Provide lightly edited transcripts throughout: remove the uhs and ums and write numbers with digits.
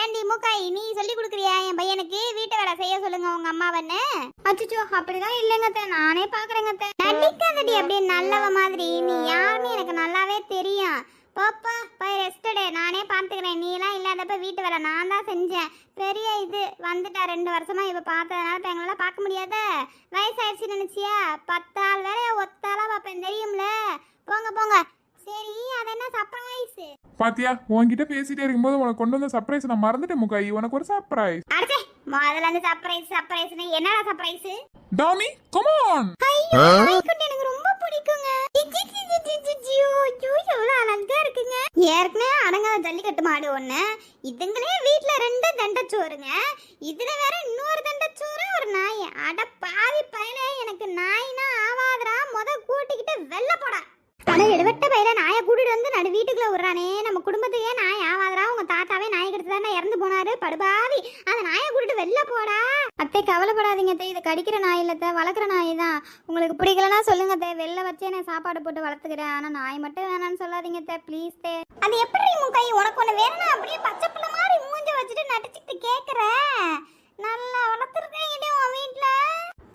ஏன்டி மூக்காய் நீ சொல்லி கொடுக்குறியா என் பையனுக்கு வீட்டு வேலை செய்ய சொல்லுங்க உங்க அம்மாவன்னு? அச்சோ அப்படிதான் இல்லைங்க, நானே பாக்குறேங்க. நடிக்காதடி அப்படியே நல்லவ மாதிரி. நீ யாருன்னு எனக்கு நல்லாவே தெரியும். பாப்பா போய் ரெஸ்டடே, நானே பார்த்துக்கிறேன். நீலாம் இல்லாதப்ப வீட்டு வேலை நான் தான் செஞ்சேன். பெரிய இது வந்துட்டா 2 வருஷமா இவ பார்த்ததுனால இப்போ எங்களால் பார்க்க முடியாத. வயசாயிடுச்சு நினைச்சியா? 10 ஆள் வேலையை ஒத்தாலா பார்ப்பேன் தெரியும்ல. போங்க போங்க. சரி அது என்ன சர்ப்ரைஸ்? பாத்தியா, உன்கிட்ட பேசிட்டே இருக்கும்போது உனக்கு கொண்டு வந்த சர்ப்ரைஸ் நான் மறந்துட்டேன் முக்காயி. உனக்கு ஒரு சர்ப்ரைஸ். அடச்சே, முதல்ல இருந்து சர்ப்ரைஸ்னு என்னடா சர்ப்ரைஸ்? Tommy come on. ஐயோ மைக்குட்டி எனக்கு ரொம்ப பிடிக்குங்க. எவ்வளவு அழகா இருக்குங்க. ஏற்கனவே அடங்காத ஜல்லிக்கட்டு மாடு ஒண்ணு, இதுங்களே வீட்டுல 2 தண்டச்சோறுங்க. இதுல வேற இன்னொரு தண்டச்சோறு ஒரு நாய். அட பாவி பயலே, எனக்கு நாய்னா ஆவாதரா. கூட்டிக்கிட்டு வெள்ள போடா. ஆனா எடுவட்ட பையில நாயை கூட்டிட்டு வந்து நடு வீட்டுக்குள்ள விடுறானே. நம்ம குடும்பத்தையே நாய் ஆவாதரா. உங்க தாத்தாவே நாய் கிட்ட தானே இறந்து போனாரு படுபாவி. அந்த நாயை கூட்டிட்டு வெளில போடா. அத்தை கவலைப்படாதீங்க அத்தை, இது கடிக்கிற நாய் இல்ல, வளர்க்குற நாய் தான். உங்களுக்கு பிடிக்கலன்னா சொல்லுங்க அத்தை, வெளில வச்சே நான் சாப்பாடு போட்டு வளர்த்துக்கிறேன். ஆனா நாய் மட்டும் வேணான்னு சொல்லாதீங்க அத்தை ப்ளீஸ் தே. அது எப்படி மூக்கை உனக்கு ஒண்ணு வேணும்னா அப்படியே பச்சை பிள்ளை மாதிரி மூஞ்ச வச்சுட்டு நடிச்சுட்டு கேக்குற? நல்லா வளர்த்துருக்கேன் உன் வீட்டுல.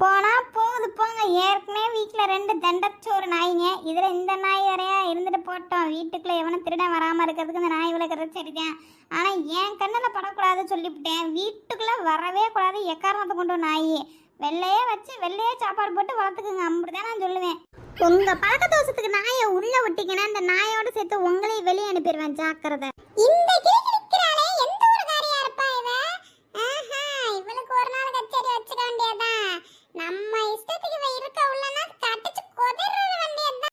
போனா போகுது போங்க. ஏற்கனவே வீட்டுல 2 தண்டச்சோறு நாய்ங்க, இதுல இந்த நாய் வரையா இருந்துட்டு போட்டோம். வீட்டுக்குள்ள எவனும் திருடன் வராம இருக்கிறதுக்கு இந்த நாய் விளக்குறது சரிதான். ஆனா என் கண்ணுல படக்கூடாதுன்னு சொல்லிவிட்டேன். வீட்டுக்குள்ள வரவே கூடாது. எக்காரணத்தை கொண்டு நாய் வெள்ளையே வச்சு வெள்ளையே சாப்பாடு போட்டு வளர்த்துக்குங்க, அப்படிதான் நான் சொல்லுவேன். உங்க பழக்க தோசத்துக்கு நாயை உள்ள விட்டீங்கன்னா இந்த நாயோட சேர்த்து உங்களையும் வெளியே அனுப்பிடுவேன், ஜாக்கிரதை. இன்னைக்கு